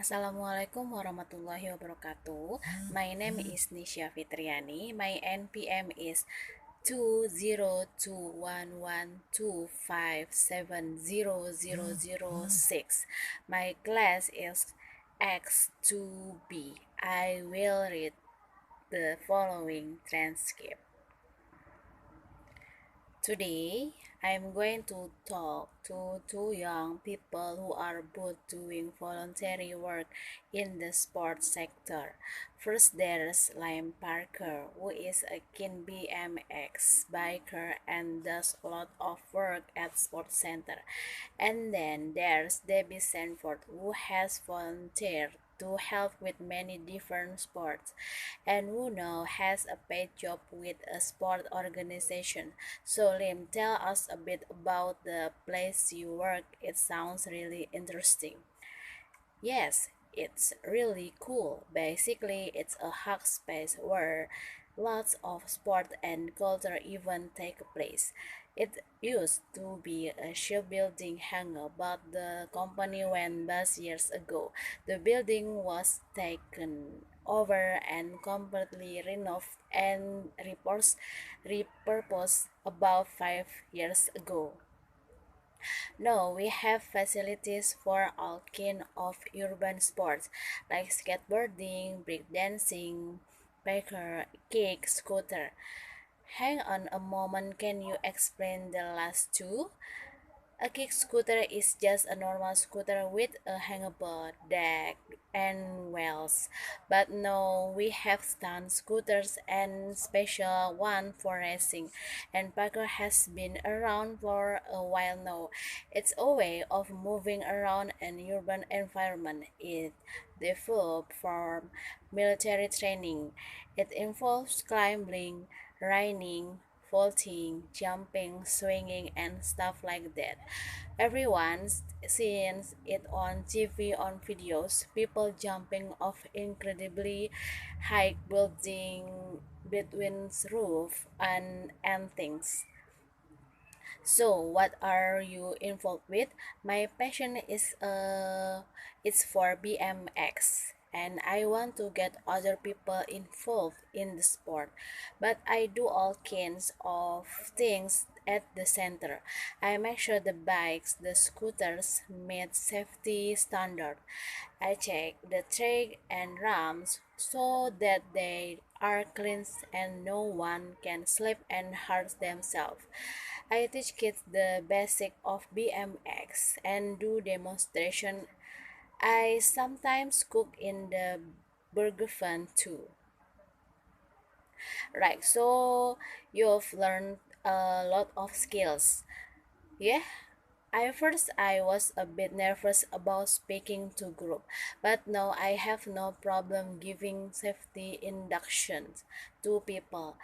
Assalamualaikum warahmatullahi wabarakatuh. My name is Nisya Fitriyani. My NPM is 2021125700006. My class is X2B. I will read the following transcript. Today, I'm going to talk to two young people who are both doing voluntary work in the sports sector. First, there's Liam Parker, who is a keen BMX biker and does a lot of work at Sports Center. And then there's Debbie Sanford, who has volunteered to help with many different sports and who now has a paid job with a sport organization. So Lim, tell us a bit about the place you work. It sounds really interesting. Yes, it's really cool. Basically, it's a hug space where lots of sport and culture events take place. It used to be a shipbuilding hangar, but the company went bust years ago. The building was taken over and completely renovated and repurposed about 5 years ago. No, we have facilities for all kinds of urban sports like skateboarding, breakdancing, biker, kick, scooter. Hang on a moment, can you explain the last two? A kick scooter is just a normal scooter with a hangable deck and wheels. But no, we have stunt scooters and special one for racing. And Parker has been around for a while now. It's a way of moving around an urban environment. It developed from military training. It involves climbing, running, vaulting, jumping, swinging, and stuff like that. Everyone's seen it on TV, on videos, people jumping off incredibly high building between roof and things. So, what are you involved with? My passion is it's for BMX and I want to get other people involved in the sport. But I do all kinds of things at the center. I make sure the bikes, the scooters meet safety standard. I check the track and ramps so that they are clean and no one can slip and hurt themselves. I teach kids the basic of BMX and do demonstration. I sometimes cook in the burger fun too. Right, so you've learned a lot of skills. Yeah, at first I was a bit nervous about speaking to group, but now I have no problem giving safety inductions to people.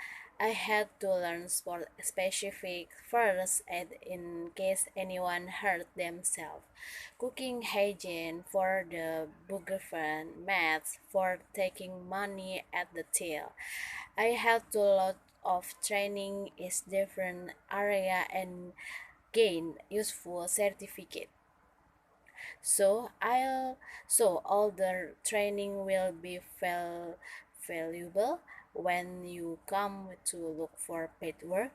I had to learn sport specific first aid in case anyone hurt themselves. Cooking hygiene for the boogerfan, maths for taking money at the till. I had to lot of training is different area and gain useful certificate. So I'll so all the training will be valuable when you come to look for paid work.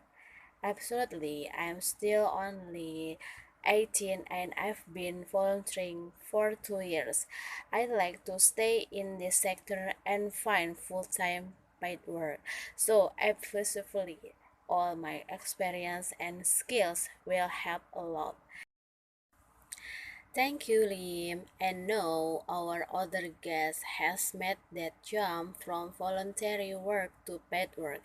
Absolutely, I'm still only 18 and I've been volunteering for 2 years. I'd like to stay in this sector and find full-time paid work. So obviously all my experience and skills will help a lot. Thank you, Lim. And now our other guest has made that jump from voluntary work to paid work.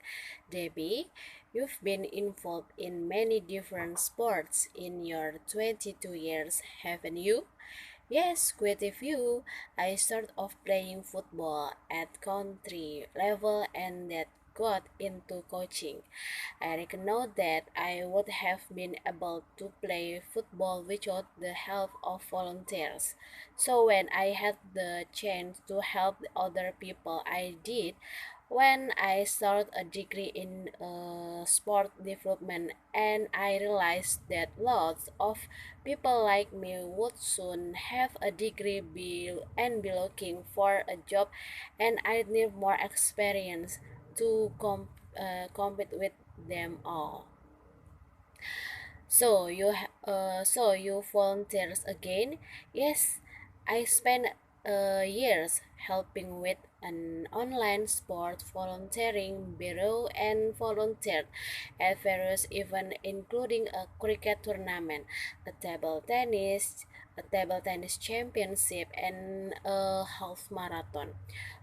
Debbie, you've been involved in many different sports in your 22 years, haven't you? Yes, quite a few. I started off playing football at country level and that got into coaching. I reckon now that I would have been able to play football without the help of volunteers. So when I had the chance to help other people, I did. When I started a degree in sport development, and I realized that lots of people like me would soon have a degree and be looking for a job, and I need more experience to compete with them all. So you volunteers again? Yes, I spent years helping with an online sport volunteering bureau and volunteered at various events, including a cricket tournament, a table tennis championship, and a half marathon.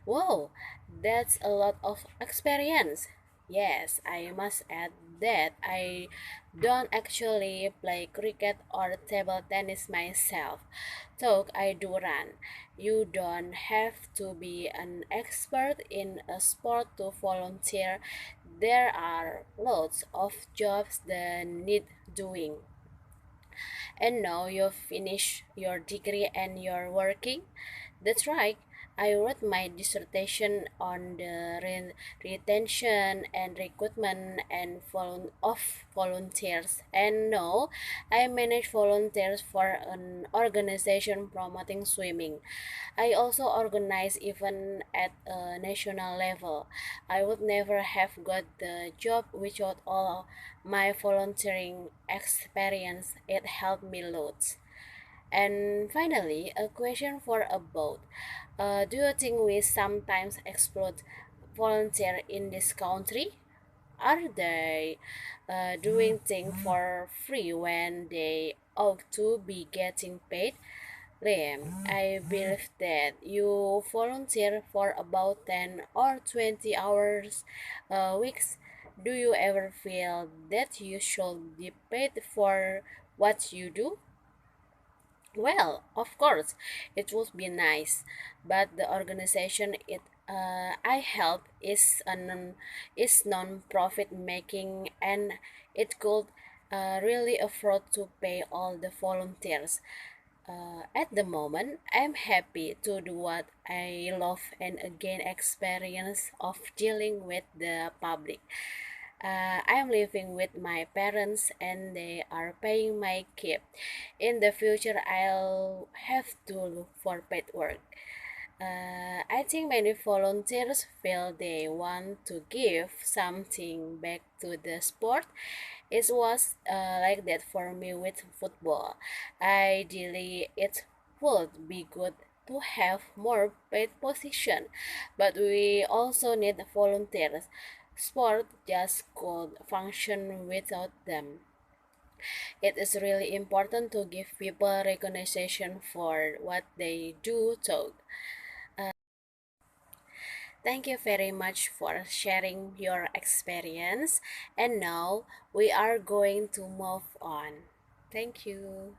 Wow, that's a lot of experience. Yes, I must add that I don't actually play cricket or table tennis myself, though I do run. You don't have to be an expert in a sport to volunteer. There are lots of jobs that need doing. And now you've finished your degree and you're working? That's right. I wrote my dissertation on the retention and recruitment and of volunteers. And now I manage volunteers for an organization promoting swimming. I also organize events at a national level. I would never have got the job without all my volunteering experience. It helped me loads. And finally, a question for a both. Do you think we sometimes exploit volunteer in this country? Are they doing things for free when they ought to be getting paid? Liam, I believe that you volunteer for about 10 or 20 hours weeks. Do you ever feel that you should be paid for what you do? Well, of course, it would be nice, but the organization I help is non-profit making, and it could really afford to pay all the volunteers. At the moment, I'm happy to do what I love and gain experience of dealing with the public. I'm living with my parents and they are paying my keep. In the future, I'll have to look for paid work. I think many volunteers feel they want to give something back to the sport. It was like that for me with football. Ideally, it would be good to have more paid position, but we also need volunteers. Sport just could function without them. It is really important to give people recognition for what they do too. Thank you very much for sharing your experience. And now we are going to move on. Thank you.